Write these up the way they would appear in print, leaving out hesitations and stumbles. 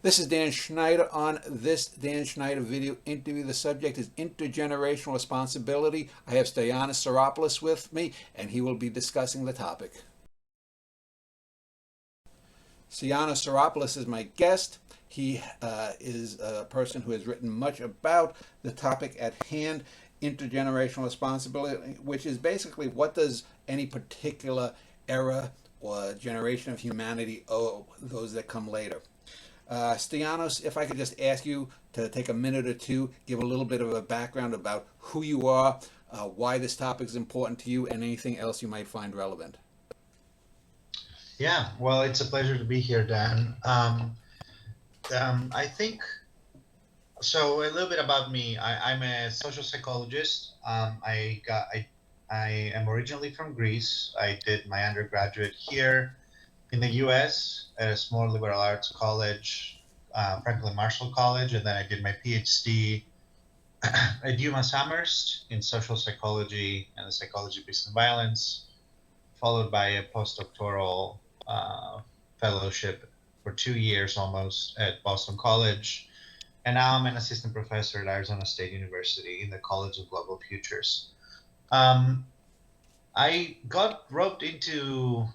This is Dan Schneider. On this Dan Schneider video interview, the subject is intergenerational responsibility. I have Stayanis Saropoulos with me, and he will be discussing the topic. Stayanis Saropoulos is my guest. He is a person who has written much about the topic at hand, intergenerational responsibility, which is basically what does any particular era or generation of humanity owe those that come later. Stianos, if I could just ask you to take a minute or two, give a little bit of a background about who you are, why this topic is important to you, and anything else you might find relevant. Yeah, well, it's a pleasure to be here, Dan. I think so. A little bit about me. I'm a social psychologist. I am originally from Greece. I did my undergraduate here in the U.S. at a small liberal arts college, Franklin Marshall College, and then I did my PhD at UMass Amherst in social psychology and the psychology of peace and violence, followed by a postdoctoral fellowship for 2 years almost at Boston College. And now I'm an assistant professor at Arizona State University in the College of Global Futures. Um, I got roped into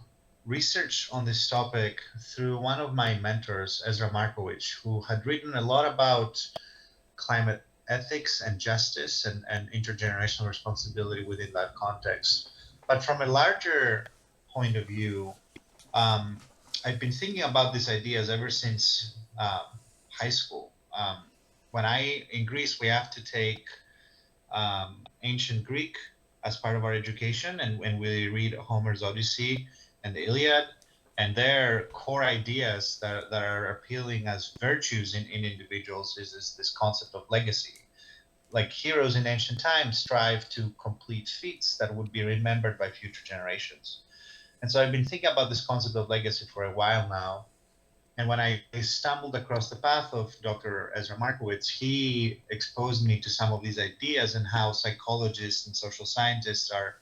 research on this topic through one of my mentors, Ezra Markovich, who had written a lot about climate ethics and justice and intergenerational responsibility within that context. But from a larger point of view, um, I've been thinking about these ideas ever since high school. When in Greece, we have to take ancient Greek as part of our education, and when we read Homer's Odyssey and the Iliad, and their core ideas that are appealing as virtues in individuals is this concept of legacy. Like heroes in ancient times strive to complete feats that would be remembered by future generations. And so I've been thinking about this concept of legacy for a while now. And when I stumbled across the path of Dr. Ezra Markowitz, he exposed me to some of these ideas and how psychologists and social scientists are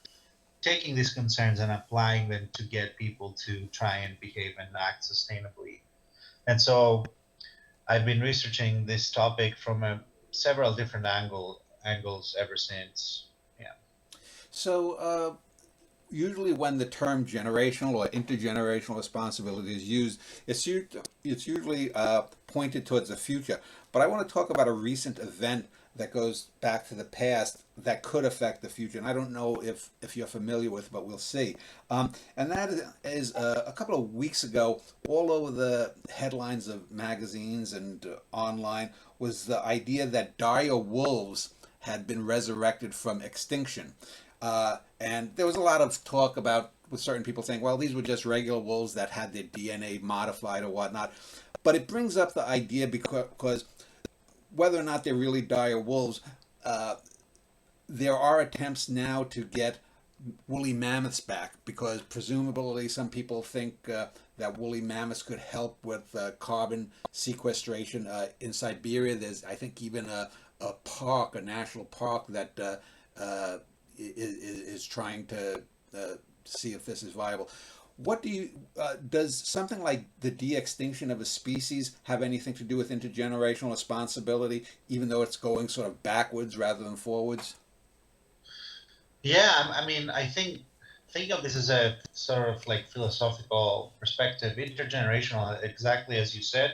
taking these concerns and applying them to get people to try and behave and act sustainably. And so I've been researching this topic from several different angles ever since. Yeah. So, usually when the term generational or intergenerational responsibility is used, it's usually pointed towards the future. But I want to talk about a recent event that goes back to the past that could affect the future. And I don't know if you're familiar with, but we'll see. And that is a couple of weeks ago, all over the headlines of magazines and online was the idea that dire wolves had been resurrected from extinction. And there was a lot of talk about with certain people saying, well, these were just regular wolves that had their DNA modified or whatnot. But it brings up the idea because whether or not they're really dire wolves, uh, there are attempts now to get woolly mammoths back because presumably some people think that woolly mammoths could help with carbon sequestration in Siberia. There's, I think, even a park, a national park that is trying to see if this is viable. What do you does something like the de-extinction of a species have anything to do with intergenerational responsibility, even though it's going sort of backwards rather than forwards? Yeah, I mean, think of this as a sort of like philosophical perspective. Intergenerational, exactly as you said,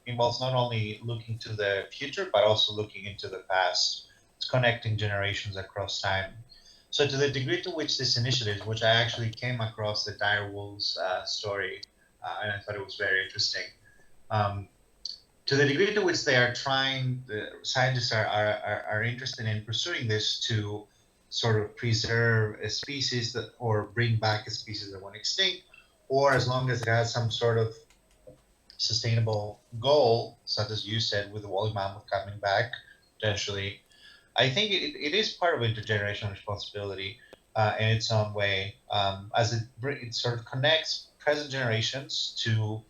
involves not only looking to the future but also looking into the past. It's connecting generations across time. So, to the degree to which this initiative, which I actually came across the dire wolves story, and I thought it was very interesting. Um, to the degree to which they are trying, the scientists are interested in pursuing this to sort of preserve a species that, or bring back a species that went extinct, or as long as it has some sort of sustainable goal, such as you said with the woolly mammoth coming back potentially. I think it is part of intergenerational responsibility in its own way, as it sort of connects present generations to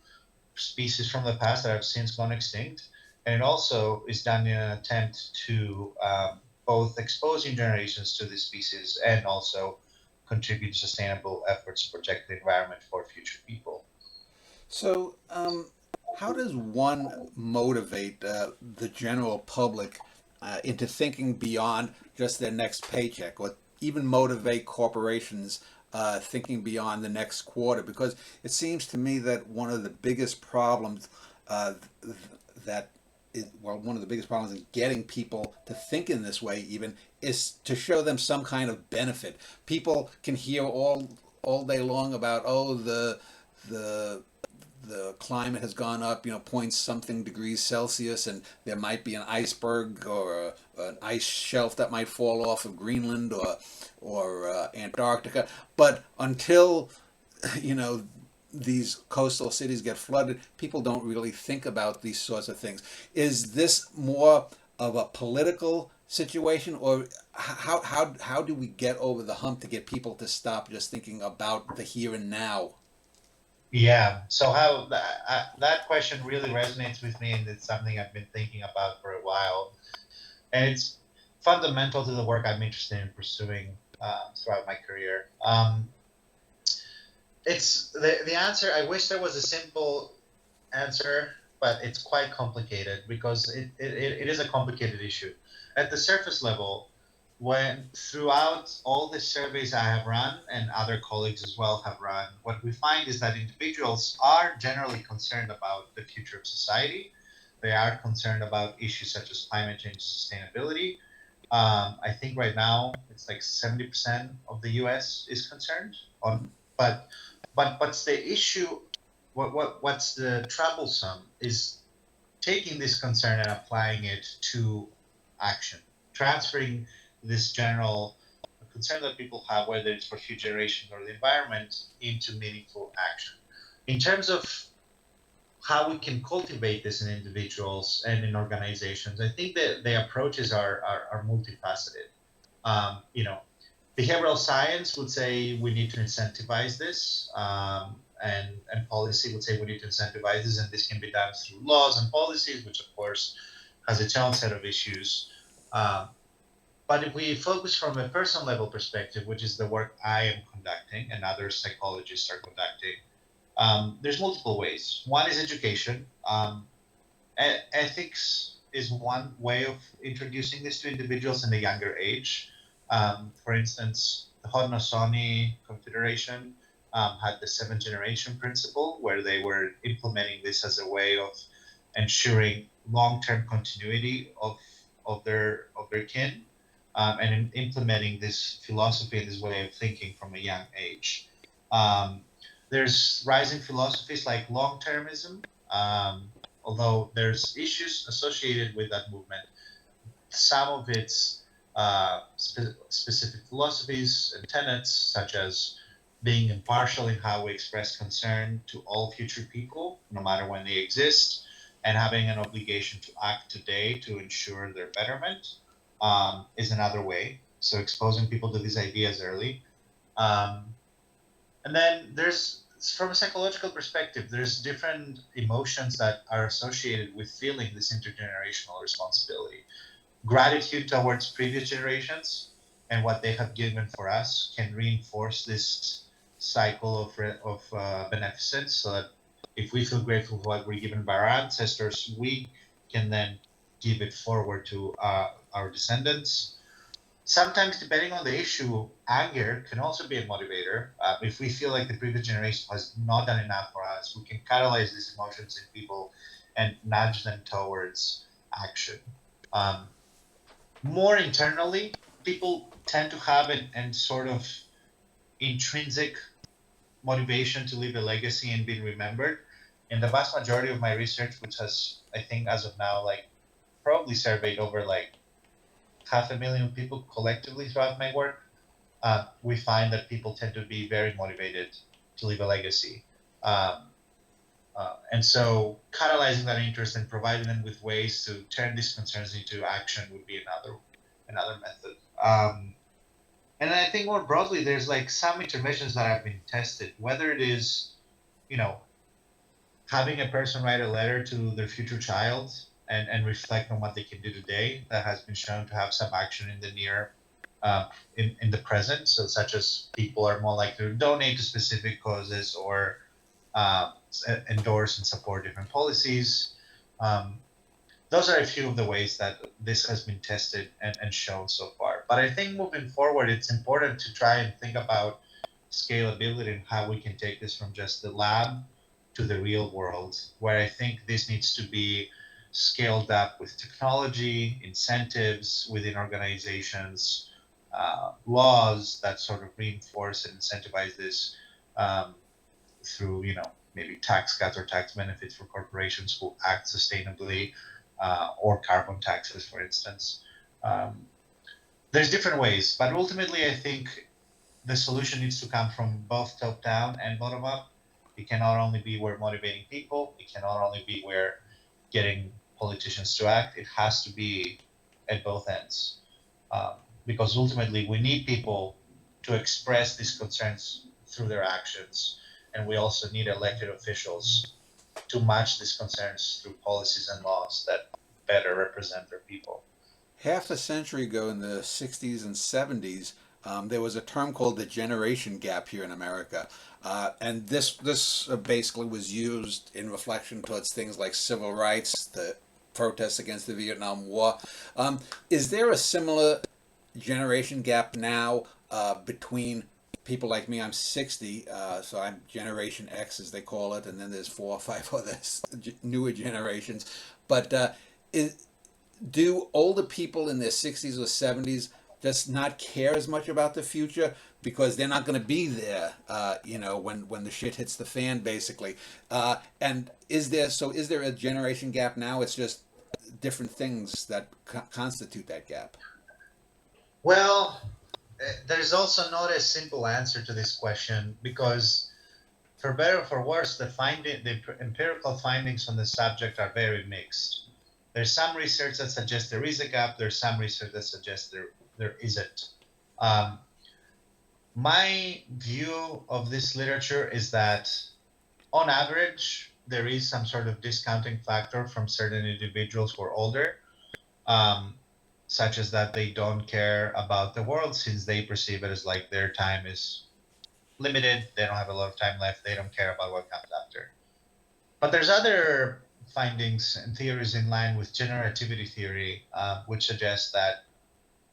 species from the past that have since gone extinct, and it also is done in an attempt to both expose new generations to these species and also contribute to sustainable efforts to protect the environment for future people. So, how does one motivate the general public into thinking beyond just their next paycheck, or even motivate corporations thinking beyond the next quarter? Because it seems to me that one of the biggest problems uh, that one of the biggest problems in getting people to think in this way even is to show them some kind of benefit. People can hear all day long about, oh, the the climate has gone up, point something degrees Celsius, and there might be an iceberg or an ice shelf that might fall off of Greenland or Antarctica. But until you know these coastal cities get flooded, people don't really think about these sorts of things. Is this more of a political situation, or how do we get over the hump to get people to stop just thinking about the here and now? Yeah. So how that question really resonates with me, and it's something I've been thinking about for a while, and it's fundamental to the work I'm interested in pursuing throughout my career. It's the answer. I wish there was a simple answer, but it's quite complicated because it is a complicated issue. At the surface level, when throughout all the surveys I have run and other colleagues as well have run, what we find is that individuals are generally concerned about the future of society. They are concerned about issues such as climate change, sustainability. I think right now it's like 70% of the U.S. is concerned on, but what's the issue? What's the troublesome is taking this concern and applying it to action, transferring this general concern that people have, whether it's for future generations or the environment, into meaningful action. In terms of how we can cultivate this in individuals and in organizations, I think that the approaches are multifaceted. You know, behavioral science would say we need to incentivize this, and policy would say we need to incentivize this, and this can be done through laws and policies, which of course has its own set of issues. Um, but if we focus from a personal level perspective, which is the work I am conducting and other psychologists are conducting, there's multiple ways. One is education. Ethics is one way of introducing this to individuals in a younger age. For instance, the Haudenosaunee Confederation had the seven generation principle, where they were implementing this as a way of ensuring long term continuity of their kin, and in implementing this philosophy and this way of thinking from a young age. Um, there's rising philosophies like long termism, although there's issues associated with that movement. Some of its specific philosophies and tenets, such as being impartial in how we express concern to all future people, no matter when they exist, and having an obligation to act today to ensure their betterment, is another way. So exposing people to these ideas early. Um, and then there's, from a psychological perspective, there's different emotions that are associated with feeling this intergenerational responsibility. Gratitude towards previous generations and what they have given for us can reinforce this cycle of beneficence, so that if we feel grateful for what we're given by our ancestors, we can then give it forward to our descendants. Sometimes, depending on the issue, anger can also be a motivator. If we feel like the previous generation has not done enough for us, we can catalyze these emotions in people and nudge them towards action. Um, More internally, people tend to have an sort of intrinsic motivation to leave a legacy and be remembered. In the vast majority of my research, which has, I think, as of now, like probably surveyed over like 500,000 people collectively throughout my work, we find that people tend to be very motivated to leave a legacy. Um, and so catalyzing that interest and providing them with ways to turn these concerns into action would be another method. And I think more broadly, there's like some interventions that have been tested, whether it is, you know, having a person write a letter to their future child and reflect on what they can do today, that has been shown to have some action in the near, in the present. So such as people are more likely to donate to specific causes, or endorse and support different policies. Um, those are a few of the ways that this has been tested and shown so far. But I think moving forward, it's important to try and think about scalability and how we can take this from just the lab to the real world, where I think this needs to be scaled up with technology, incentives within organizations, laws that sort of reinforce and incentivize this um, through, maybe tax cuts or tax benefits for corporations who act sustainably, or carbon taxes, for instance. Um, there's different ways, but ultimately, I think the solution needs to come from both top down and bottom up. It cannot only be we're motivating people, it cannot only be we're getting politicians to act, it has to be at both ends. Um, because ultimately, we need people to express these concerns through their actions. And we also need elected officials to match these concerns through policies and laws that better represent their people. Half a century ago, in the 60s and 70s, there was a term called the generation gap here in America. And this basically was used in reflection towards things like civil rights, the protests against the Vietnam War. Is there a similar generation gap now between people like me? I'm 60, so I'm Generation X, as they call it, and then there's 4 or 5 other newer generations. But is, do older people in their 60s or 70s just not care as much about the future because they're not going to be there, when the shit hits the fan, basically? And is there a generation gap now? It's just different things that constitute that gap. Well, there's also not a simple answer to this question because, for better or for worse, the empirical findings on the subject are very mixed. There's some research that suggests there is a gap. There's some research that suggests there isn't. Um, my view of this literature is that, on average, there is some sort of discounting factor from certain individuals who are older, um, such as that they don't care about the world since they perceive it as like their time is limited. They don't have a lot of time left. They don't care about what comes after. But there's other findings and theories in line with generativity theory, which suggests that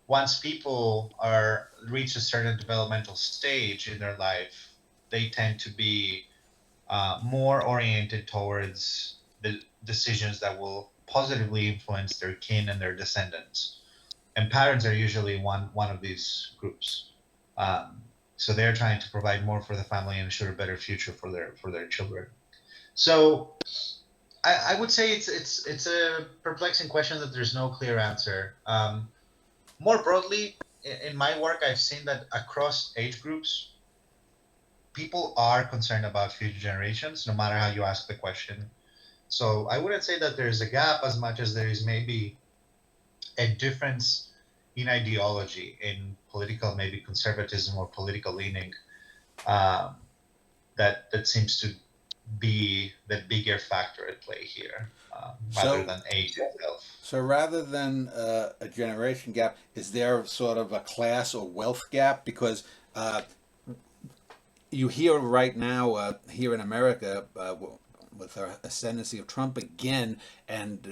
once people are reach a certain developmental stage in their life, they tend to be more oriented towards the decisions that will positively influence their kin and their descendants. And parents are usually one of these groups. Um, so they're trying to provide more for the family and ensure a better future for their children. So I would say it's a perplexing question that there's no clear answer. More broadly, in my work, I've seen that across age groups, people are concerned about future generations, no matter how you ask the question. So I wouldn't say that there's a gap as much as there is maybe a difference in ideology, in political, maybe conservatism or political leaning, um, that seems to be the bigger factor at play here, rather So, than age itself. so rather than a generation gap, is there sort of a class or wealth gap? Because uh, you hear right now here in America, with our ascendancy of Trump again, and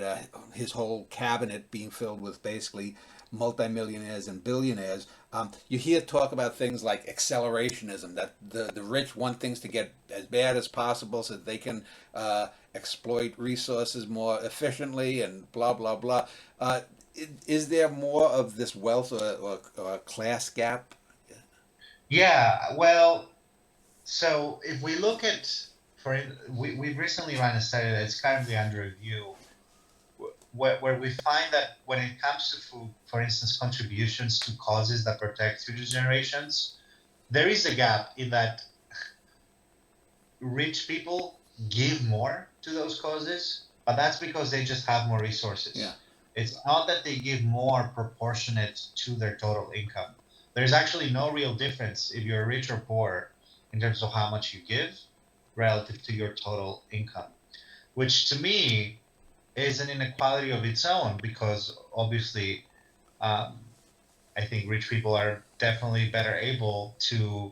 his whole cabinet being filled with basically multimillionaires and billionaires, you hear talk about things like accelerationism, that the rich want things to get as bad as possible so that they can exploit resources more efficiently and blah, blah, blah. Is there more of this wealth or class gap? Yeah, well, so if we look at, we've recently run a study that's currently under review, where we find that when it comes to food, for instance, contributions to causes that protect future generations, there is a gap in that rich people give more to those causes, but that's because they just have more Yeah. resources. It's not that they give more proportionate to their total income. There's actually no real difference if you're rich or poor in terms of how much you give relative to your total income, which to me is an inequality of its own because obviously, um, I think rich people are definitely better able to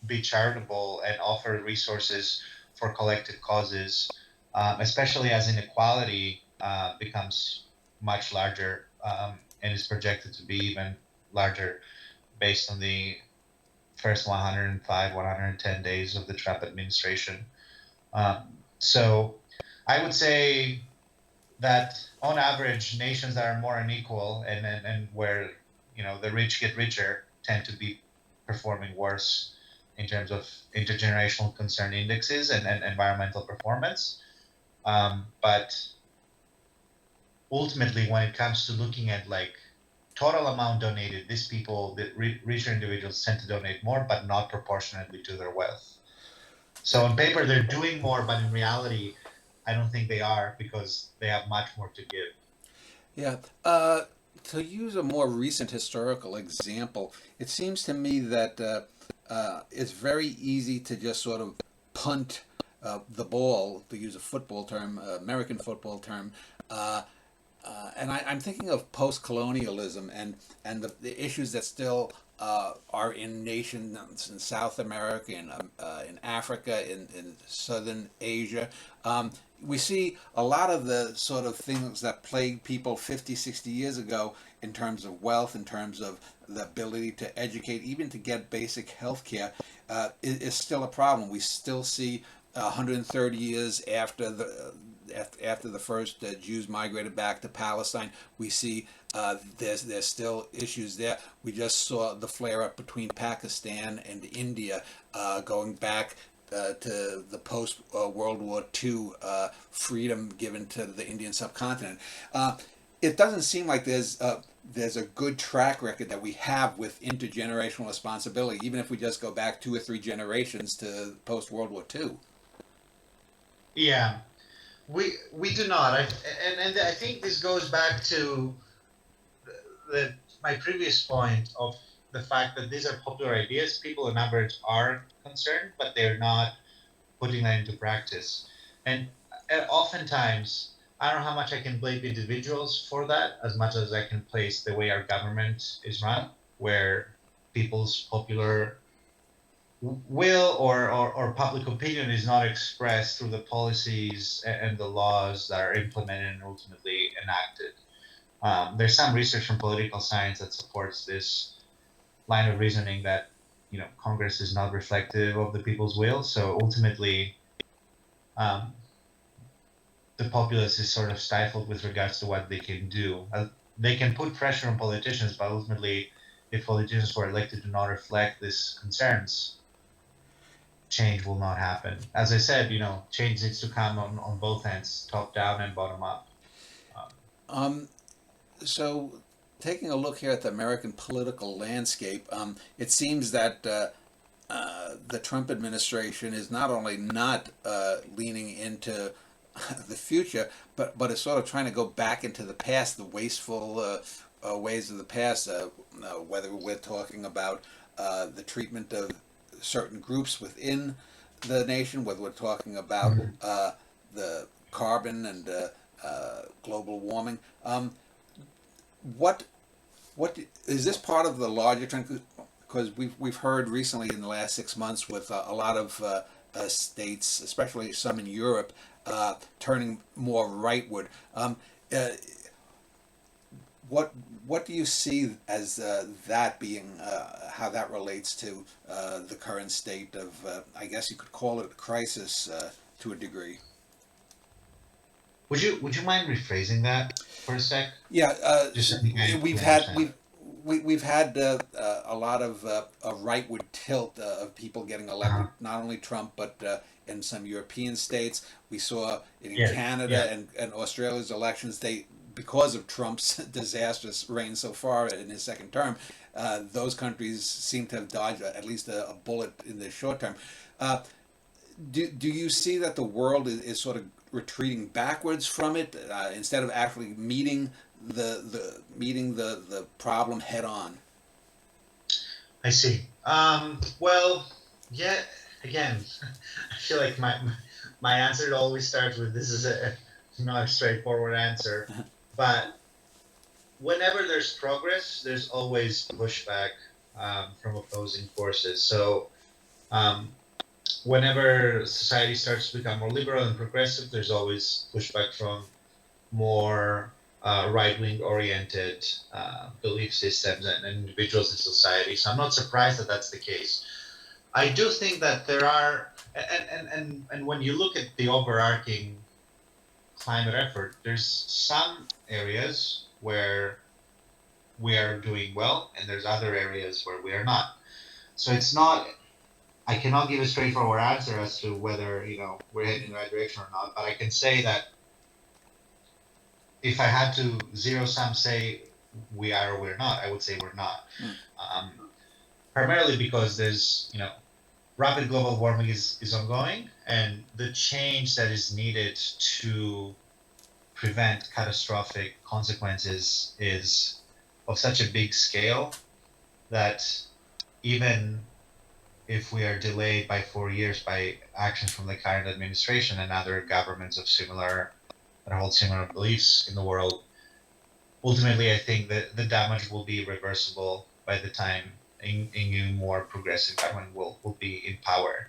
be charitable and offer resources for collective causes, especially as inequality becomes much larger and is projected to be even larger based on the first 105, 110 days of the Trump administration. So I would say that on average, nations that are more unequal and where the rich get richer tend to be performing worse in terms of intergenerational concern indexes and environmental performance. But ultimately, when it comes to looking at like total amount donated, these people, the richer individuals, tend to donate more, but not proportionately to their wealth. So on paper, they're doing more, but in reality, I don't think they are because they have much more to give. Yeah. To use a more recent historical example, it seems to me that it's very easy to just sort of punt the ball, to use a football term, American football term. Uh, I'm thinking of post-colonialism and the issues that still are in nations in South America, in Africa, in Southern Asia. We see a lot of the sort of things that plagued people 50, 60 years ago in terms of wealth, in terms of the ability to educate, even to get basic health care, is still a problem. We still see 130 years after the first Jews migrated back to Palestine, we see there's still issues there. We just saw the flare up between Pakistan and India, going back to the post World War II freedom given to the Indian subcontinent. It doesn't seem like there's a good track record that we have with intergenerational responsibility, even if we just go back 2 or 3 generations to post World War II. Yeah, we do not. And I think this goes back to my previous point of the fact that these are popular ideas. People on average are concerned, but they're not putting that into practice. And oftentimes, I don't know how much I can blame individuals for that as much as I can place the way our government is run, where people's popular will or public opinion is not expressed through the policies and the laws that are implemented and ultimately enacted. There's some research from political science that supports this line of reasoning that Congress is not reflective of the people's will. So ultimately, um, the populace is sort of stifled with regards to what they can do. They can put pressure on politicians, but ultimately, if politicians who are elected do not reflect these concerns, change will not happen. As I said, change needs to come on both ends, top down and bottom up. Um, Um, so, taking a look here at the American political landscape, it seems that the Trump administration is not only not leaning into the future, but is sort of trying to go back into the past, the wasteful ways of the past, whether we're talking about the treatment of certain groups within the nation, whether we're talking about Mhm. the carbon and global warming. What what is this part of the larger trend? Because we've heard recently in the last 6 months with a lot of states, especially some in Europe, turning more rightward. Uh, what what do you see as that being how that relates to the current state of I guess you could call it a crisis to a degree? Would you mind rephrasing that for a sec? Yeah, Just so I we've fully had understand. we've had a lot of a rightward tilt of people getting Uh-huh. elected, not only Trump but in some European states. We saw it in Yeah, Canada yeah. and Australia's elections. They because of Trump's disastrous reign so far in his second term, those countries seem to have dodged at least a bullet in the short term. Uh, do you see that the world is sort of retreating backwards from it instead of actually meeting the problem head on? I see. Well, yeah. Again, I feel like my answer always starts with this is a not a straightforward answer, but whenever there's progress, there's always pushback from opposing forces. So um, whenever society starts to become more liberal and progressive, there's always pushback from more right-wing oriented belief systems and individuals in society. So I'm not surprised that that's the case. I do think that there are, and when you look at the overarching climate effort, there's some areas where we are doing well, and there's other areas where we are not. So it's not. I cannot give a straightforward answer as to whether we're heading in the right direction or not. But I can say that if I had to zero sum say we are or we're not, I would say we're not. Mm. Primarily because there's rapid global warming is ongoing, and the change that is needed to prevent catastrophic consequences is of such a big scale that even if we are delayed by 4 years by actions from the current administration and other governments of similar that hold similar beliefs in the world, ultimately I think that the damage will be reversible by the time a new, more progressive government will be in power.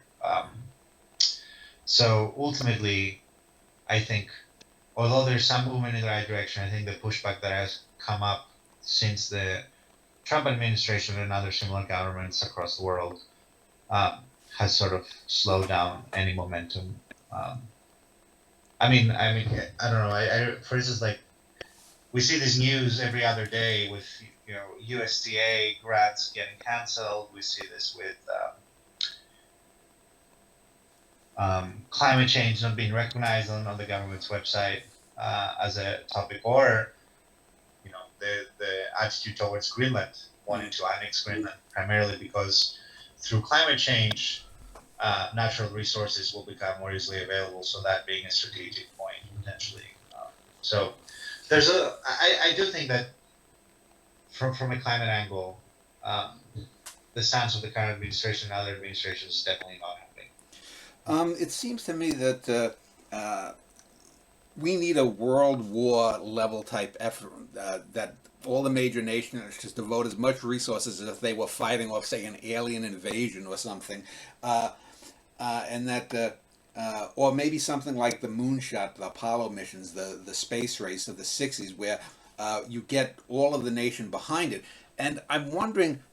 So ultimately, I think, although there's some movement in the right direction, I think the pushback that has come up since the Trump administration and other similar governments across the world has sort of slowed down any momentum. I don't know. For instance, like we see this news every other day with USDA grants getting canceled. We see this with climate change not being recognized on the government's website as a topic, or the attitude towards Greenland, wanting to annex Greenland, primarily because through climate change, natural resources will become more easily available. So that being a strategic point potentially. So I do think that from a climate angle, the stance of the current administration and other administrations is definitely not happening. It seems to me that we need a world war level type effort that all the major nations just devote as much resources as if they were fighting off, say, an alien invasion or something, and that, or maybe something like the moonshot, the Apollo missions, the space race of the '60s, where you get all of the nation behind it. And I'm wondering,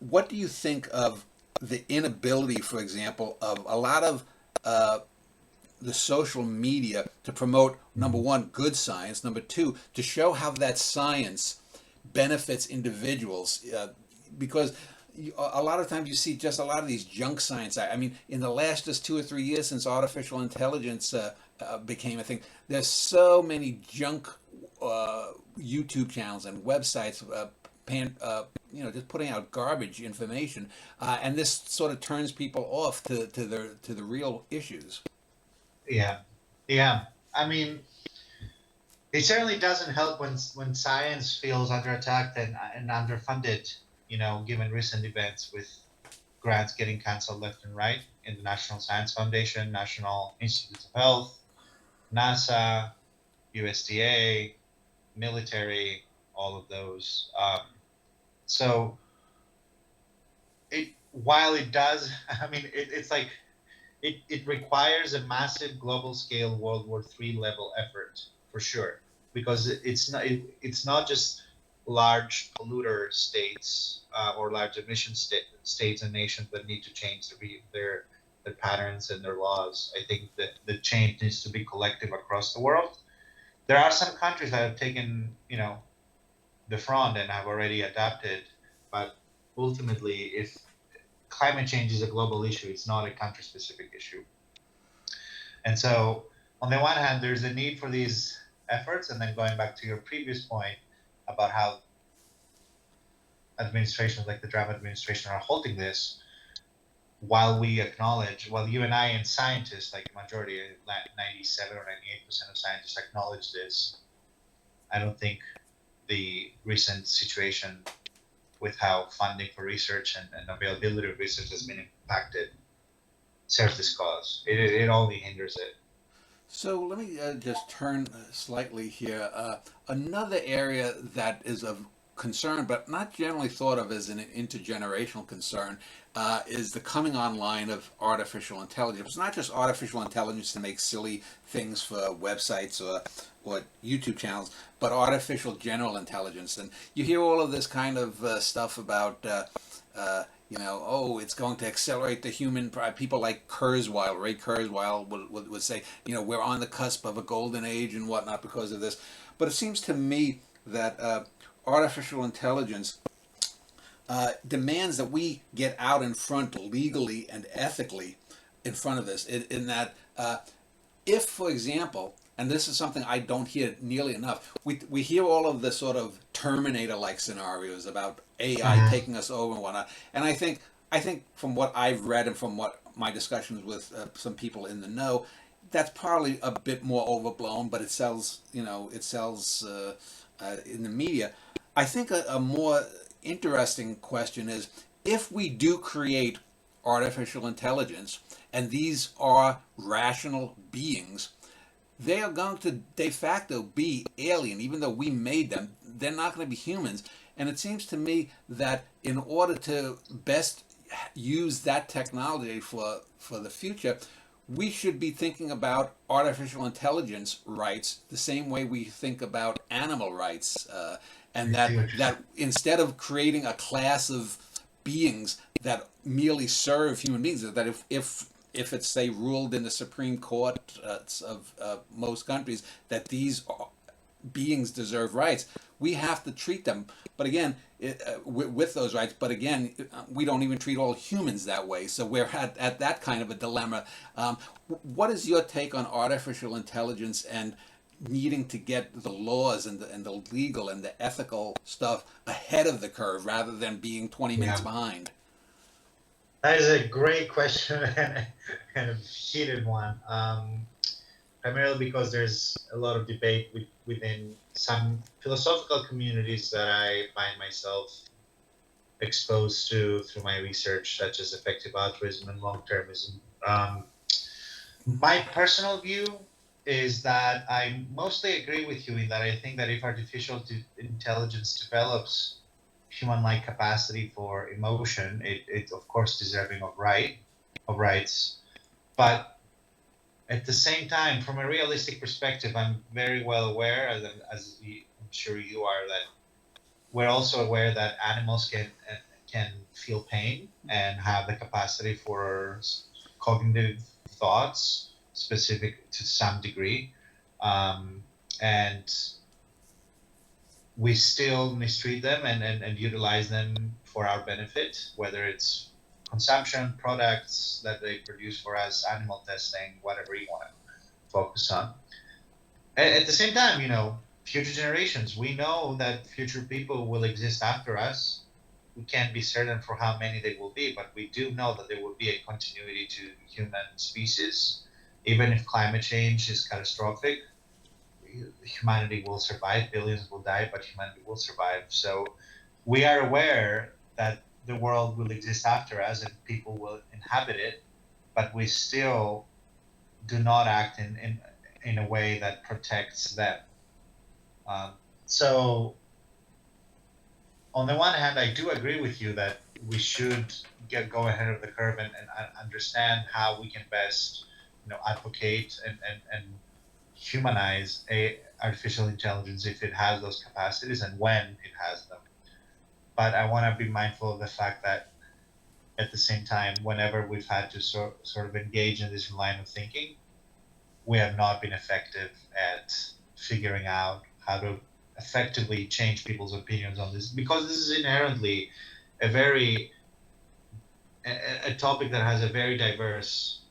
what do you think of the inability, for example, of a lot of the social media to promote, number one, good science, number two, to show how that science benefits individuals, because a lot of times you see just a lot of these junk science. I mean, in the last just 2 or 3 years since artificial intelligence became a thing, there's so many junk YouTube channels and websites just putting out garbage information, and this sort of turns people off to the real issues. Yeah, yeah. I mean, it certainly doesn't help when science feels under attack and underfunded. Given recent events with grants getting canceled left and right in the National Science Foundation, National Institutes of Health, NASA, USDA, military, all of those. So while it does, I mean, it's like it requires a massive global scale World War III level effort for sure, because it's not just large polluter states or large emission states and nations that need to change their patterns and their laws. I think that the change needs to be collective across the world. There are some countries that have taken the front and have already adapted, but ultimately, if climate change is a global issue, it's not a country specific issue. And so, on the one hand, there's a need for these efforts, and then going back to your previous point about how administrations like the Trump administration are halting this, while you and I and scientists, like majority, 97 or 98% of scientists acknowledge this, I don't think the recent situation with how funding for research and availability of research has been impacted serves this cause. It only hinders it. So let me just turn slightly here. Another area that is of concern, but not generally thought of as an intergenerational concern, is the coming online of artificial intelligence. It's not just artificial intelligence to make silly things for websites or YouTube channels, but artificial general intelligence. And you hear all of this kind of stuff about, oh, it's going to accelerate the human. People like Kurzweil, Ray Kurzweil, would say, we're on the cusp of a golden age and whatnot because of this. But it seems to me that artificial intelligence demands that we get out in front legally and ethically in front of this. In that, if, for example, and this is something I don't hear nearly enough, we hear all of the sort of Terminator-like scenarios about AI taking us over and whatnot. And I think from what I've read and from what my discussions with some people in the know, that's probably a bit more overblown, but it sells, in the media. I think a more interesting question is, if we do create artificial intelligence and these are rational beings, they are going to de facto be alien. Even though we made them, they're not going to be humans. And it seems to me that in order to best use that technology for the future, we should be thinking about artificial intelligence rights the same way we think about animal rights, and that instead of creating a class of beings that merely serve human beings, that if it's, say, ruled in the Supreme Court of most countries that these beings deserve rights, we have to treat them. But again, with those rights. But again, we don't even treat all humans that way. So we're at that kind of a dilemma. What is your take on artificial intelligence and needing to get the laws and the legal and the ethical stuff ahead of the curve rather than being 20 minutes behind? That is a great question and a heated one. Primarily because there's a lot of debate within some philosophical communities that I find myself exposed to through my research, such as effective altruism and long-termism. My personal view is that I mostly agree with you in that I think that if artificial intelligence develops human-like capacity for emotion, it of course deserving of rights, but at the same time, from a realistic perspective, I'm very well aware, as I'm sure you are, that we're also aware that animals can feel pain and have the capacity for cognitive thoughts, specific to some degree, and we still mistreat them and utilize them for our benefit, whether it's consumption products that they produce for us, animal testing, whatever you want to focus on. At the same time, future generations, we know that future people will exist after us. We can't be certain for how many they will be, but we do know that there will be a continuity to human species. Even if climate change is catastrophic, humanity will survive, billions will die, but humanity will survive. So we are aware that the world will exist after us and people will inhabit it, but we still do not act in a way that protects them. So on the one hand, I do agree with you that we should go ahead of the curve and understand how we can best advocate and humanize artificial intelligence if it has those capacities and when it has them. But I want to be mindful of the fact that at the same time, whenever we've had to sort of engage in this line of thinking, we have not been effective at figuring out how to effectively change people's opinions on this, because this is inherently a topic that has a very diverse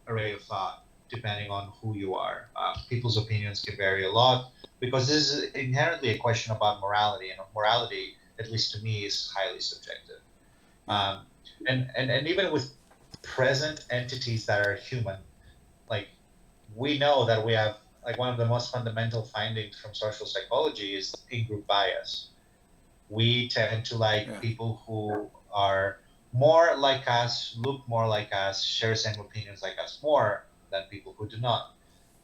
array of thought, depending on who you are. People's opinions can vary a lot, because this is inherently a question about morality, and morality, at least to me, is highly subjective. And even with present entities that are human, like, we know that we have, like, one of the most fundamental findings from social psychology is in-group bias. We tend to like people who are more like us, look more like us, share same opinions like us more than people who do not.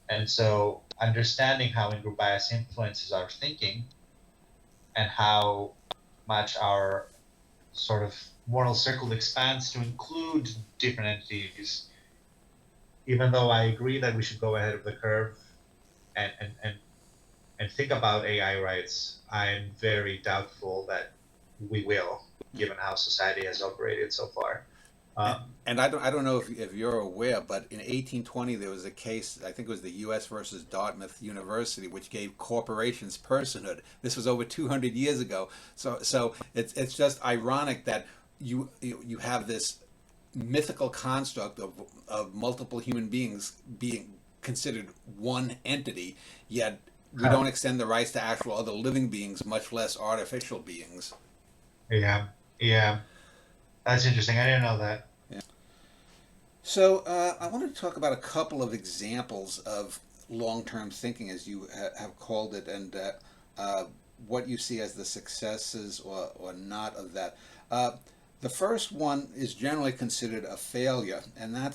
And so understanding how in-group bias influences our thinking and how much our sort of moral circle expands to include different entities, even though I agree that we should go ahead of the curve and, and, and, and think about AI rights, I'm very doubtful that we will, given how society has operated so far. And, Um, and I don't know if you're aware, but in 1820 there was a case, I think it was the U.S. versus Dartmouth University, which gave corporations personhood. This was over 200 years ago. So it's just ironic that you have this mythical construct of multiple human beings being considered one entity, yet we don't extend the rights to actual other living beings, much less artificial beings. yeah, yeah, that's interesting. I didn't know that. Yeah. So I wanted to talk about a couple of examples of long-term thinking, as you have called it, and uh, what you see as the successes or not of that. Uh, the first one is generally considered a failure, and that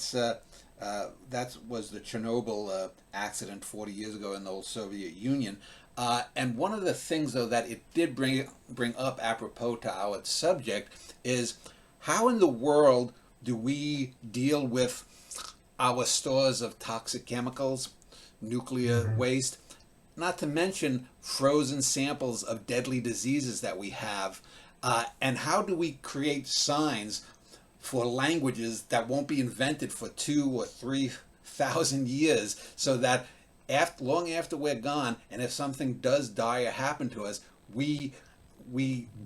was the Chernobyl accident 40 years ago in the old Soviet Union. And one of the things, though, that it did bring up apropos to our subject is how in the world do we deal with our stores of toxic chemicals, nuclear Hmm. waste, not to mention frozen samples of deadly diseases that we have? And how do we create signs for languages that won't be invented for 2 or 3 thousand years, so that long after we're gone, and if something does die or happen to us, we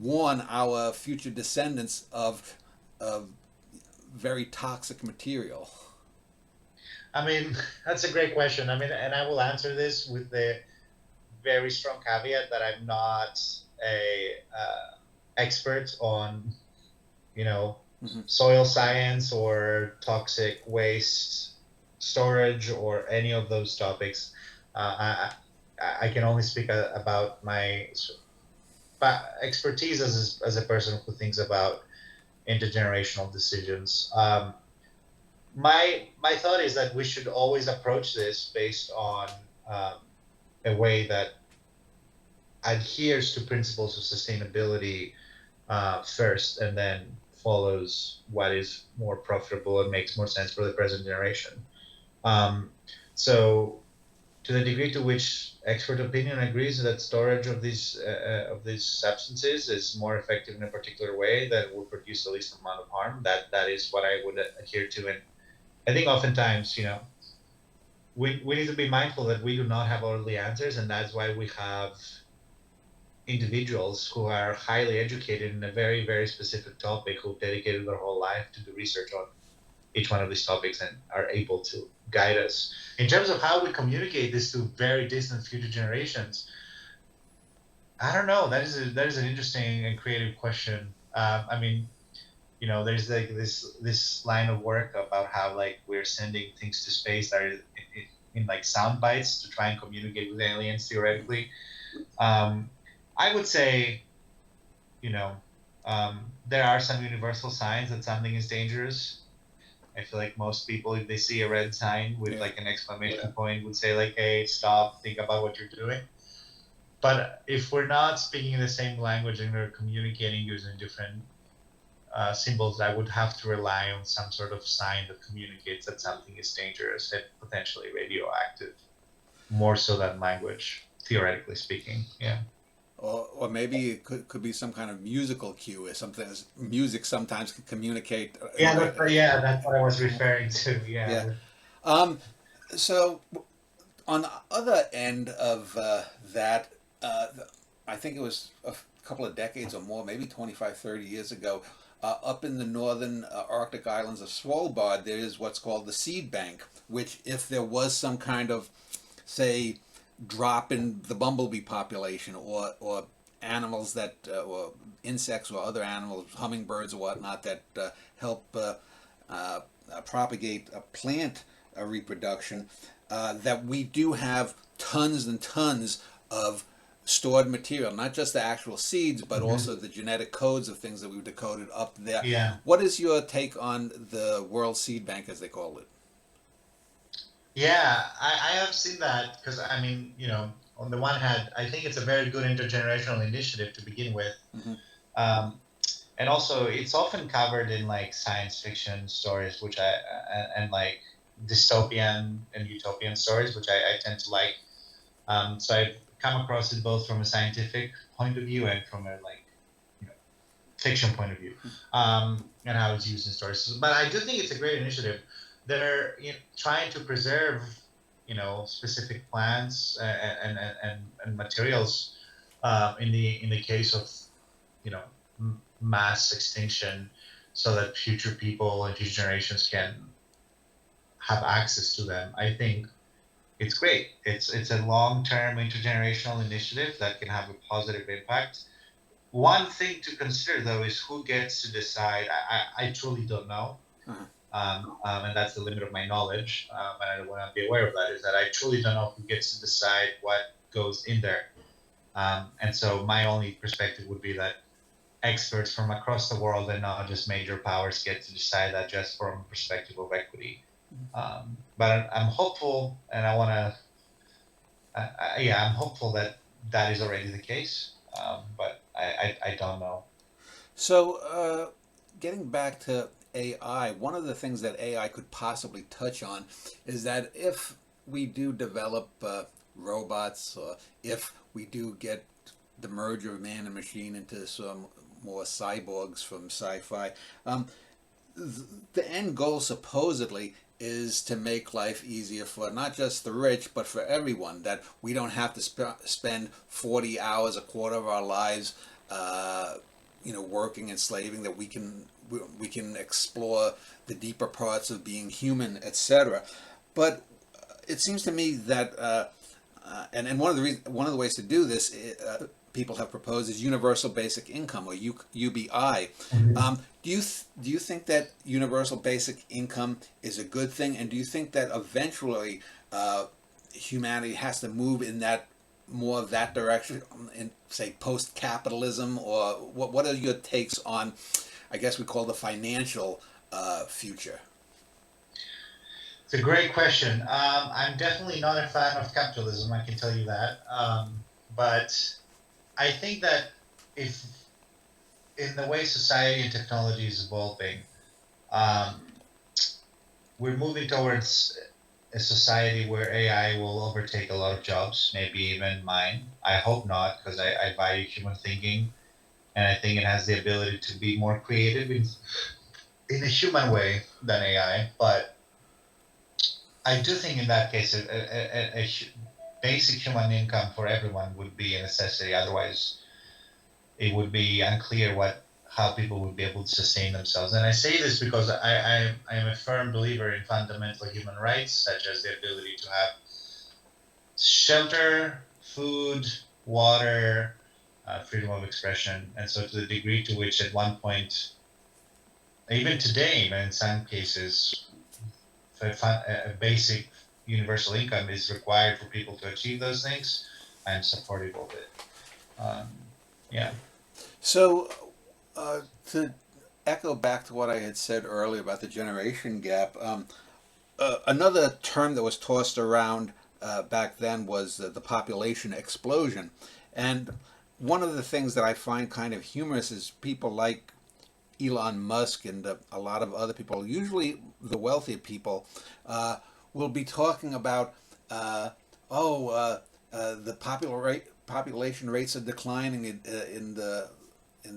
warn our future descendants of very toxic material. I mean, that's a great question. I mean, and I will answer this with the very strong caveat that I'm not a expert on, you know, Mm-hmm. soil science or toxic waste storage or any of those topics. I can only speak about my expertise as a person who thinks about intergenerational decisions. My thought is that we should always approach this based on um, a way that adheres to principles of sustainability first, and then follows what is more profitable and makes more sense for the present generation. Um, so, to the degree to which expert opinion agrees that storage of these substances is more effective in a particular way that will produce the least amount of harm, that is what I would adhere to. And I think oftentimes, we need to be mindful that we do not have all the answers, and that's why we have individuals who are highly educated in a very, very specific topic who dedicated their whole life to do research on each one of these topics and are able to guide us. In terms of how we communicate this to very distant future generations, I don't know. That is an interesting and creative question. I mean, there's like this line of work about how like we're sending things to space that are in like sound bites to try and communicate with aliens theoretically. Um, I would say, you know, there are some universal signs that something is dangerous. I feel like most people, if they see a red sign with Yeah. like an exclamation point, would say like, "Hey, stop! Think about what you're doing." But if we're not speaking the same language and we're communicating using different symbols, I would have to rely on some sort of sign that communicates that something is dangerous and potentially radioactive, more so than language, theoretically speaking. Yeah. Or maybe it could be some kind of musical cue or something. Music sometimes can communicate in a way. Yeah, that's what I was referring to. Yeah. Yeah. Um, so on the other end of that, uh, I think it was a couple of decades or more, maybe 25, 30 years ago, up in the northern Arctic islands of Svalbard, there is what's called the seed bank, which, if there was some kind of, say, drop in the bumblebee population, or animals that, or insects or other animals, hummingbirds or whatnot, that help propagate a plant reproduction, that we do have tons and tons of stored material, not just the actual seeds, but Hmm. also the genetic codes of things that we've decoded up there. Yeah. What is your take on the World Seed Bank, as they call it? Yeah, I have seen that because I mean, on the one hand, I think it's a very good intergenerational initiative to begin with. Mm-hmm. Um, and also, it's often covered in like science fiction stories, which and like dystopian and utopian stories, which I tend to like. So I've come across it both from a scientific point of view and from a like you know fiction point of view, and how it's used in stories. But I do think it's a great initiative. They're trying to preserve specific plants and materials in the case of you know mass extinction, so that future people and future generations can have access to them. I think it's great. It's a long-term intergenerational initiative that can have a positive impact. One thing to consider though is who gets to decide. I truly don't know, Uh-huh. and that's the limit of my knowledge. And I want to be aware of that. Is that I truly don't know who gets to decide what goes in there. And so my only perspective would be that experts from across the world and not just major powers get to decide that just from a perspective of equity. But I'm hopeful, and I want to yeah, I'm hopeful that that is already the case, but I don't know. So, getting back to AI, one of the things that AI could possibly touch on is that if we do develop robots, or if we do get the merger of man and machine into some more cyborgs from sci-fi, um, the end goal supposedly is to make life easier for not just the rich but for everyone, that we don't have to spend 40 hours, a quarter of our lives, working and slaving, that we can explore the deeper parts of being human, etc. But it seems to me that and one of the ways to do this, people have proposed, is universal basic income, or UBI. Mhm. Do you think that universal basic income is a good thing, and do you think that eventually humanity has to move in that more of that direction, in say post capitalism, or what are your takes on, I guess we call the financial future? It's a great question. I'm definitely not a fan of capitalism. I can tell you that. But I think that if in the way society and technology is evolving, um, we're moving towards a society where AI will overtake a lot of jobs, maybe even mine. I hope not, because I value human thinking, and I think it has the ability to be more creative in a human way than AI. But I do think in that case, basic human income for everyone would be a necessity. Otherwise, it would be unclear how people would be able to sustain themselves. And I say this because I am a firm believer in fundamental human rights, such as the ability to have shelter, food, water, freedom of expression. And so, to the degree to which, at one point, even today, in some cases, a basic universal income is required for people to achieve those things, I'm supportive of it. Yeah. So, to echo back to what I had said earlier about the generation gap, another term that was tossed around back then was the population explosion. And one of the things that I find kind of humorous is people like Elon Musk and a lot of other people, usually the wealthy people, uh, will be talking about, oh, the population rates are declining in the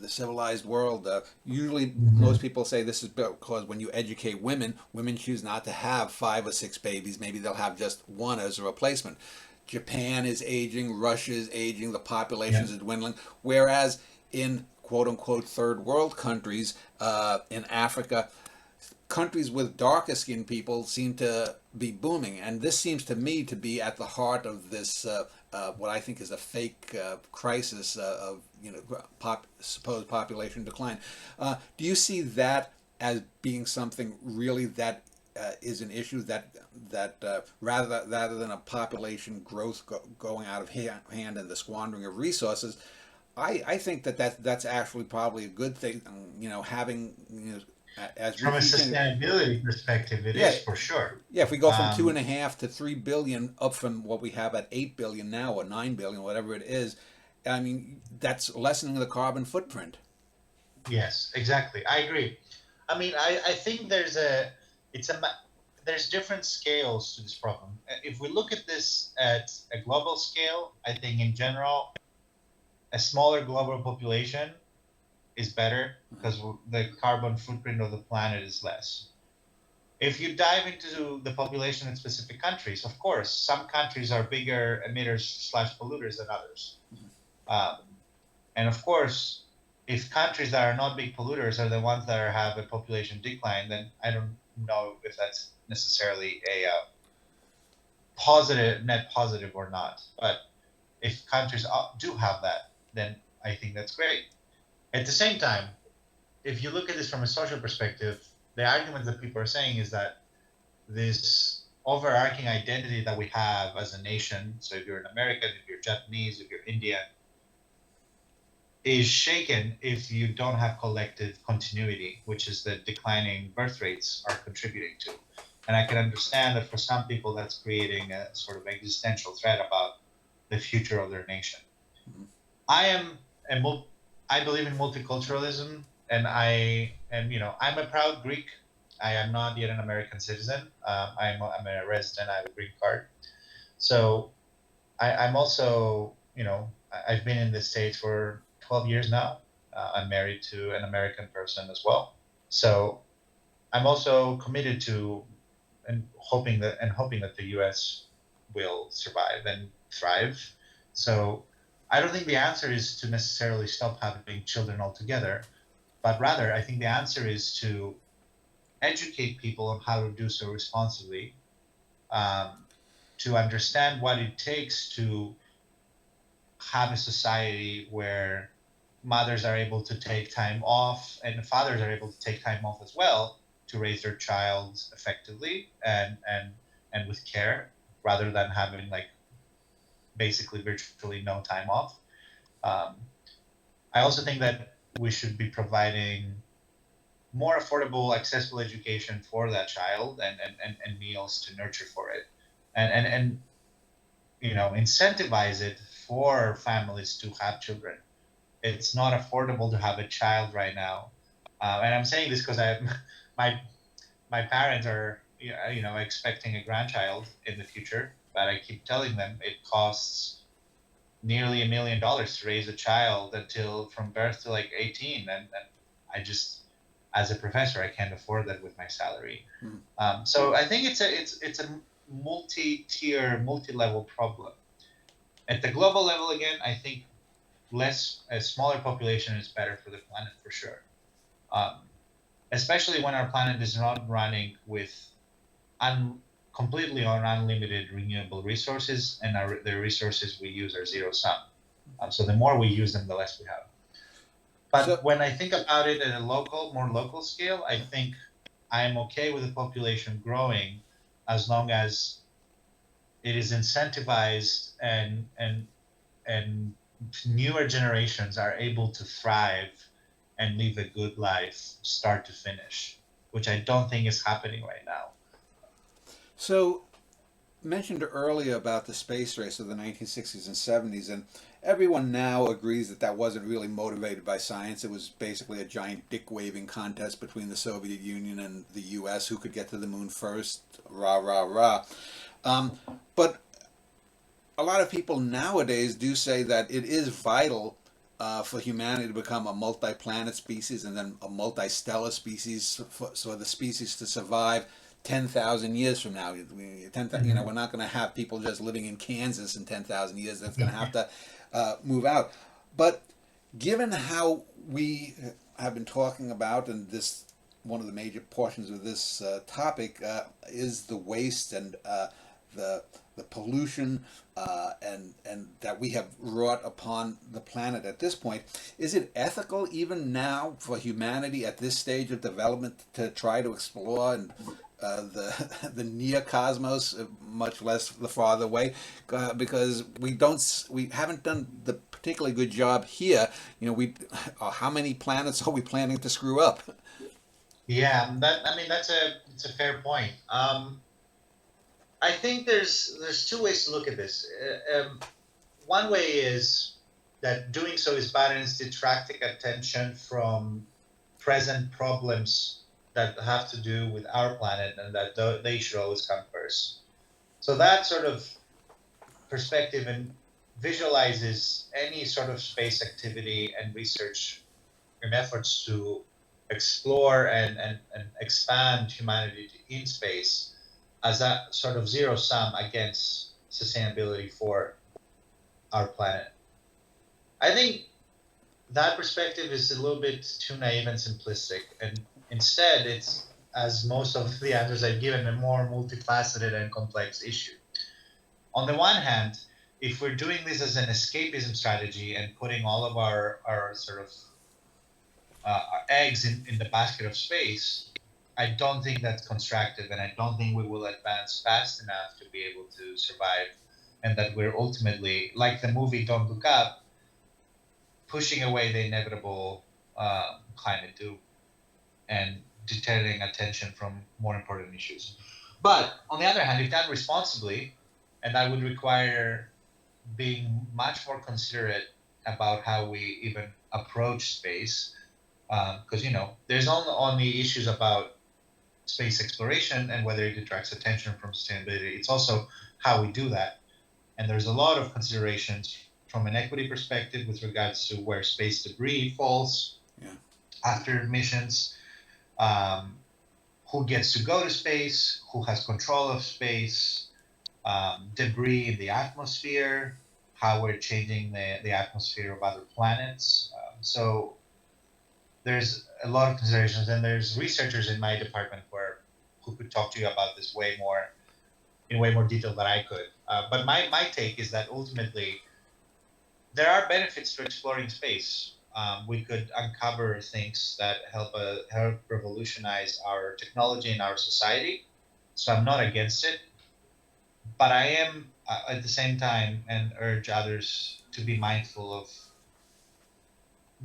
civilized world. Usually, most Mhm. people say this is because when you educate women, women choose not to have 5 or 6 babies. Maybe they'll have just one as a replacement. Japan is aging, Russia is aging, the Yeah. populations are dwindling. Whereas in quote unquote third world countries, in Africa, countries with darker skinned people seem to be booming, and this seems to me to be at the heart of this what I think is a fake crisis of supposed population decline. Do you see that as being something really that is an issue, that rather than a population growth going out of hand and the squandering of resources? I think that's actually probably a good thing. Having as we From a keep saying, sustainability perspective, it yeah, is for sure. yeah. If we go from two and Um, a half to 3 billion, up from what we have at 8 billion now, or 9 billion, whatever it is, I mean that's lessening the carbon footprint. Yes, exactly. I agree. I mean, I think it's a, there's different scales to this problem. If we look at this at a global scale, I think in general, a smaller global population is better because the carbon footprint of the planet is less. If you dive into the population in specific countries, of course, some countries are bigger emitters slash polluters than others. Um, and of course, if countries that are not big polluters are the ones that have a population decline, then I don't know if that's necessarily a positive, net positive or not. But if countries do have that, then I think that's great. At the same time, if you look at this from a social perspective, the argument that people are saying is that this overarching identity that we have as a nation, so if you're an American, if you're Japanese, if you're Indian, is shaken if you don't have collective continuity, which is the declining birth rates are contributing to. And I can understand that for some people that's creating a sort of existential threat about the future of their nation. I am I believe in multiculturalism, and I'm a proud Greek. I am not yet an American citizen. I'm a resident. I have a green card. So I'm also, I've been in the States for 12 years now. I'm married to an American person as well. So I'm also committed to and hoping that the U.S. will survive and thrive. So I don't think the answer is to necessarily stop having children altogether, but rather I think the answer is to educate people on how to do so responsibly, um, to understand what it takes to have a society where mothers are able to take time off and fathers are able to take time off as well to raise their child effectively and with care rather than having like basically virtually no time off. Um, I also think that we should be providing more affordable, accessible education for that child and meals to nurture for it. And incentivize it for families to have children. It's not affordable to have a child right now. And I'm saying this because my my parents are expecting a grandchild in the future, but I keep telling them it costs nearly $1 million to raise a child until from birth to like 18, and I just as a professor I can't afford that with my salary. Mm. So I think it's a multi-tier, multi-level problem. At the global level, again, I think a smaller population is better for the planet for sure. Um, Especially when our planet is not running with completely on unlimited renewable resources, and the resources we use are zero sum. So the more we use them, the less we have. So But when I think about it at a more local scale, I think I'm okay with the population growing as long as it is incentivized and newer generations are able to thrive and live a good life start to finish, which I don't think is happening right now. So, mentioned earlier about the space race of the 1960s and 70s, and everyone now agrees that that wasn't really motivated by science. It was basically a giant dick waving contest between the Soviet Union and the US who could get to the moon first. Rah, rah, rah. Um, but a lot of people nowadays do say that it is vital for humanity to become a multi-planet species and then a multi-stellar species so the species to survive 10,000 years from now. 10, Mm-hmm. we're not going to have people just living in Kansas in 10,000 years. That's going to have to move out. But given how we have been talking about, and this one of the major portions of this topic is the waste and the pollution and that we have wrought upon the planet at this point. Is it ethical even now for humanity at this stage of development to try to explore and the near cosmos, much less the farther away, because we haven't done the particularly good job here. How many planets are we planning to screw up? Yeah, that's a fair point. I think there's two ways to look at this. One way is that doing so is bad and it's detracting attention from present problems that have to do with our planet, and that they should always come first. So that sort of perspective and visualizes any sort of space activity and research and efforts to explore and expand humanity in space as a sort of zero sum against sustainability for our planet. I think that perspective is a little bit too naive and simplistic, and instead it's, as most of the answers I've given, a more multifaceted and complex issue. On the one hand, if we're doing this as an escapism strategy and putting all of our sort of our eggs in the basket of space, I don't think that's constructive, and I don't think we will advance fast enough to be able to survive, and that we're ultimately, like the movie Don't Look Up, pushing away the inevitable climate doom and deterring attention from more important issues. But on the other hand, if done responsibly, and that would require being much more considerate about how we even approach space, because there's only issues about space exploration and whether it attracts attention from sustainability. It's also how we do that, and there's a lot of considerations from an equity perspective with regards to where space debris falls after missions, who gets to go to space, who has control of space, debris in the atmosphere, how we're changing the atmosphere of other planets. So there's a lot of considerations, and there's researchers in my department who could talk to you about this in way more detail than I could. But my take is that ultimately there are benefits to exploring space. We could uncover things that help revolutionize our technology and our society. So I'm not against it, but I am at the same time, and urge others to be mindful of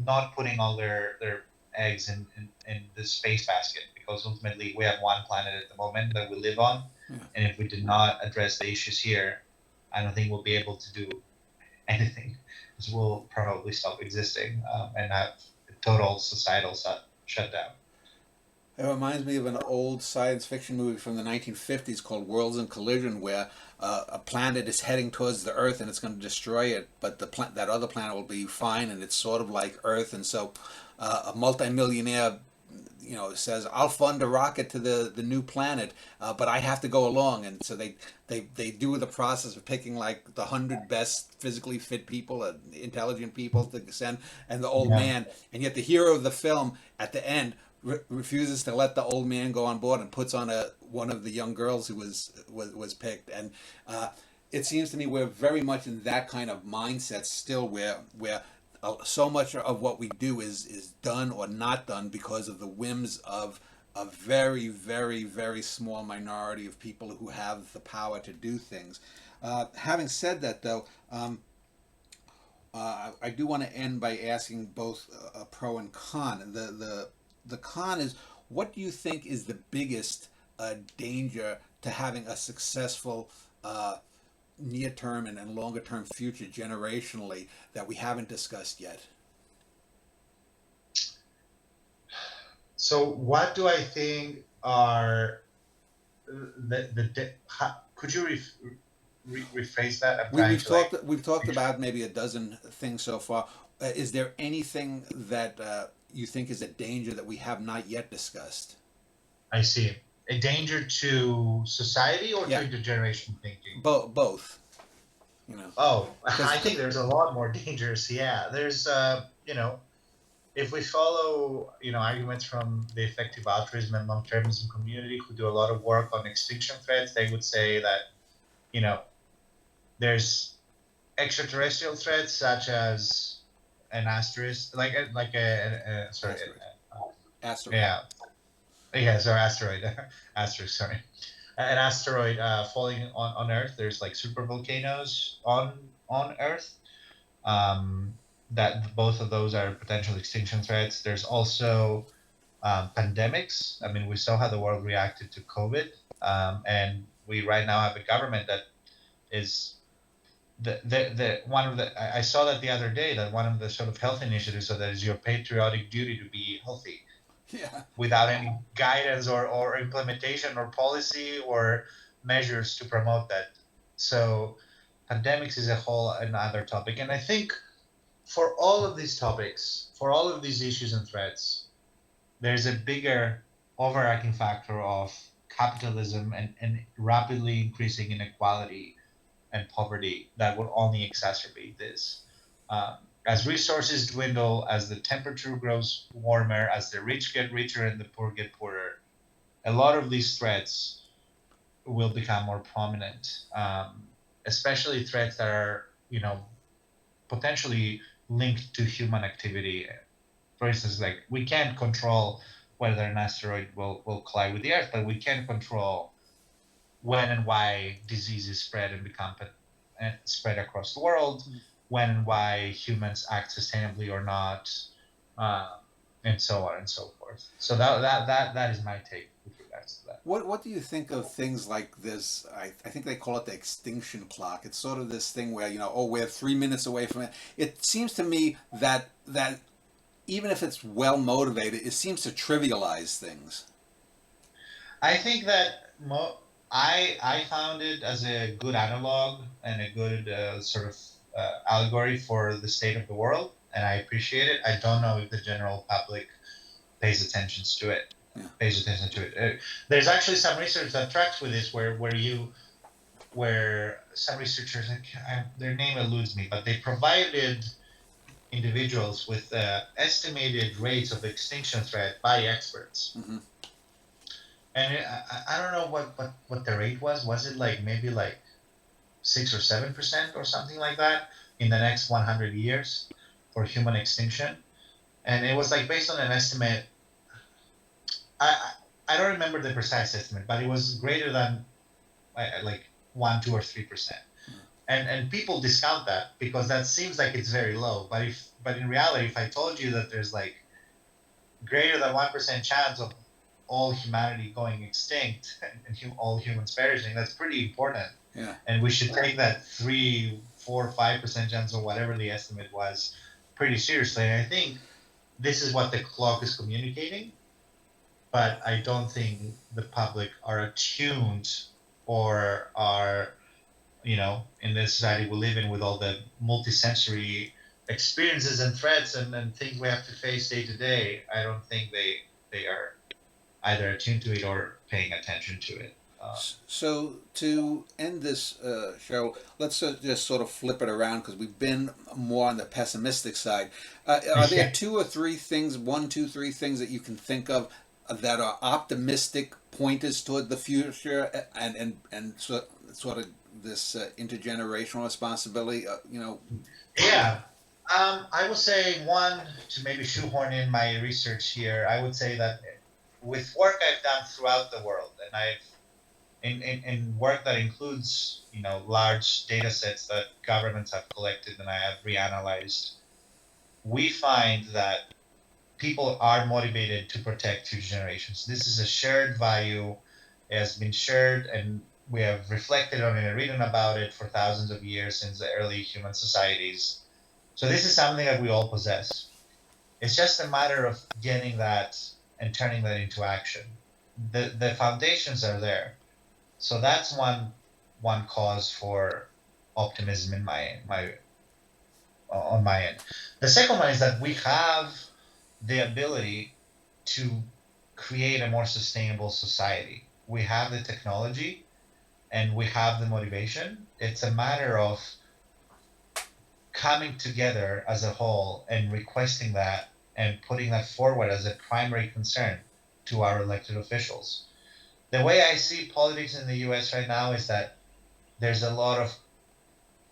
not putting all their eggs in the space basket, because ultimately we have one planet at the moment that we live on, and if we do not address the issues here, I don't think we'll be able to do anything, because we'll probably stop existing and have a total societal shutdown. It reminds me of an old science fiction movie from the 1950s called Worlds in Collision, where a planet is heading towards the Earth and it's going to destroy it, but that other planet will be fine, and it's sort of like Earth. And so a multimillionaire, says, "I'll fund a rocket to the new planet, but I have to go along." And so they do the process of picking like the 100 best physically fit people, intelligent people to send, and the old man, and yet the hero of the film at the end refuses to let the old man go on board and puts on one of the young girls who was picked. And it seems to me we're very much in that kind of mindset still, where so much of what we do is done or not done because of the whims of a very, very, very small minority of people who have the power to do things. Having said that, though, I do want to end by asking both a pro and con. The con is, what do you think is the biggest danger to having a successful near-term and longer-term future generationally that we haven't discussed yet? So what do I think are could you rephrase that? We've talked about maybe a dozen things so far. Is there anything that you think is a danger that we have not yet discussed? I see. A danger to society or to intergenerational thinking? Both. Oh, I think there's a lot more dangers. Yeah, there's if we follow arguments from the effective altruism and long-termism community, who do a lot of work on extinction threats, they would say that there's extraterrestrial threats such as an asterisk, asteroid. Asteroid. Asterisk, sorry. An asteroid falling on Earth. There's like super volcanoes on Earth. That both of those are potential extinction threats. There's also pandemics. I mean, we saw how the world reacted to COVID, and we right now have a government that is I saw that the other day, that one of the sort of health initiatives, so that is your patriotic duty to be healthy. Yeah. without any guidance or implementation or policy or measures to promote that. So pandemics is a whole another topic. And I think for all of these topics, for all of these issues and threats, there's a bigger overarching factor of capitalism and rapidly increasing inequality and poverty that will only exacerbate this. Um, as resources dwindle, as the temperature grows warmer, as the rich get richer and the poor get poorer, a lot of these threats will become more prominent, especially threats that are, potentially linked to human activity. For instance, like we can't control whether an asteroid will collide with the Earth, but we can control when and why diseases spread and become and spread across the world, when and why humans act sustainably or not, uh, and so on and so forth. So that is my take with regards to that. What do you think of things like this? I think they call it the extinction clock. It's sort of this thing where, oh, we're 3 minutes away from it. It seems to me that even if it's well motivated, it seems to trivialize things. I think that I found it as a good analog and a good sort of allegory for the state of the world, and I appreciate it. I don't know if the general public pays attention to it. Yeah. Pays attention to it. There's actually some research that tracks with this, where some researchers, their name eludes me, but they provided individuals with estimated rates of extinction threat by experts. Mm-hmm. And I don't know what the rate was. Was it like maybe like 6 or 7% or something like that in the next 100 years for human extinction? And it was like based on an estimate. I don't remember the precise estimate, but it was greater than like 1, 2, or 3%. And people discount that because that seems like it's very low. But in reality, if I told you that there's like greater than 1% chance of all humanity going extinct and all humans perishing, that's pretty important. Yeah. And we should take that 3, 4, 5% chance or whatever the estimate was pretty seriously. And I think this is what the clock is communicating. But I don't think the public are attuned or are, in the society we live in with all the multisensory experiences and threats and things we have to face day to day. I don't think they are either attuned to it or paying attention to it. So to end this show, let's just sort of flip it around because we've been more on the pessimistic side. Are there 2 or 3 things, 1, 2, 3 things that you can think of that are optimistic pointers toward the future and sort of this intergenerational responsibility? Yeah. I would say one, to maybe shoehorn in my research here, I would say that with work I've done throughout the world, and I've in work that includes large data sets that governments have collected and I have reanalyzed, we find that people are motivated to protect future generations. This is a shared value. It has been shared, and we have reflected on it and written about it for thousands of years since the early human societies. So this is something that we all possess. It's just a matter of getting that and turning that into action. The foundations are there. So that's one cause for optimism in on my end. The second one is that we have the ability to create a more sustainable society. We have the technology and we have the motivation. It's a matter of coming together as a whole and requesting that and putting that forward as a primary concern to our elected officials. The way I see politics in the US right now is that there's a lot of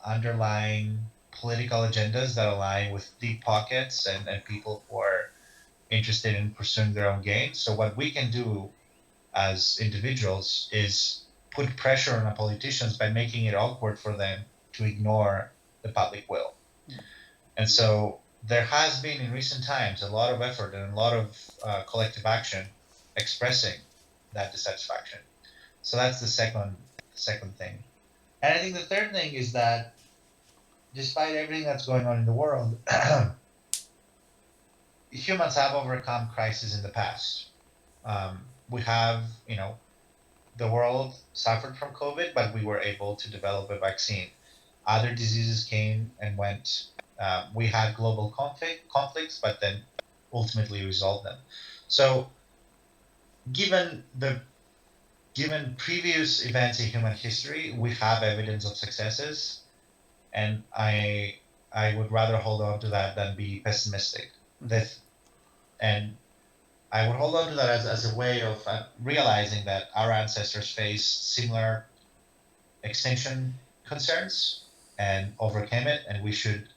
underlying political agendas that align with deep pockets and people who are interested in pursuing their own gains. So what we can do as individuals is put pressure on our politicians by making it awkward for them to ignore the public will. And so there has been in recent times a lot of effort and a lot of collective action expressing that dissatisfaction. So that's the second thing. And I think the third thing is that despite everything that's going on in the world, humans have overcome crises in the past. We have, the world suffered from COVID, but we were able to develop a vaccine. Other diseases came and went. We had global conflicts, but then ultimately resolved them. So, given the given previous events in human history, we have evidence of successes, and I would rather hold on to that than be pessimistic. That and I would hold on to that as a way of realizing that our ancestors faced similar extinction concerns and overcame it, and we should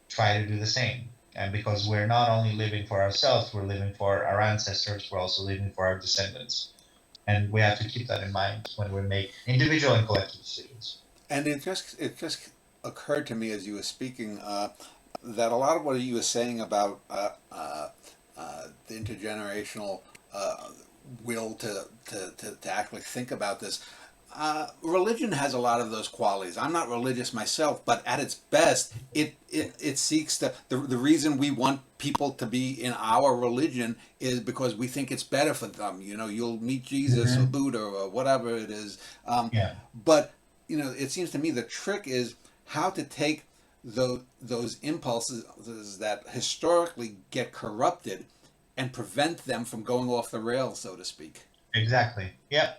try to do the same. And because we're not only living for ourselves, we're living for our ancestors, we're also living for our descendants. And we have to keep that in mind when we make individual and collective decisions. And it just occurred to me as you were speaking that a lot of what you were saying about the intergenerational will to actually think about this. Religion has a lot of those qualities. I'm not religious myself, but at its best, it seeks the reason we want people to be in our religion is because we think it's better for them. You know, you'll meet Jesus or Mm-hmm. Buddha or whatever it is. Yeah, But it seems to me the trick is how to take those impulses that historically get corrupted and prevent them from going off the rails, so to speak. exactly. Yeah.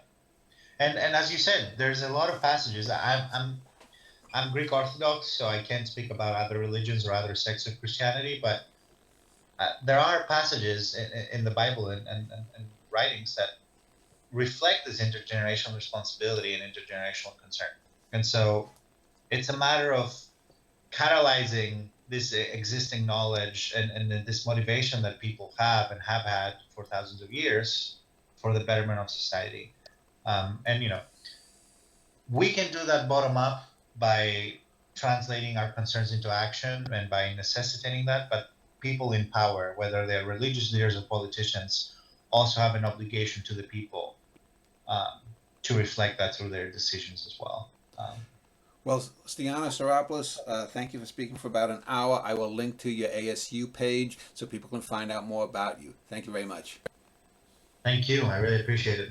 And as you said, there's a lot of passages. I'm Greek Orthodox, so I can't speak about other religions or other sects of Christianity, but there are passages in the Bible and writings that reflect this intergenerational responsibility and intergenerational concern. And so it's a matter of catalyzing this existing knowledge and this motivation that people have and have had for thousands of years for the betterment of society. And we can do that bottom up by translating our concerns into action and by necessitating that. But people in power, whether they're religious leaders or politicians, also have an obligation to the people um, to reflect that through their decisions as well. Well, Stiana Saropoulos, thank you for speaking for about an hour. I will link to your ASU page so people can find out more about you. Thank you very much. Thank you. I really appreciate it.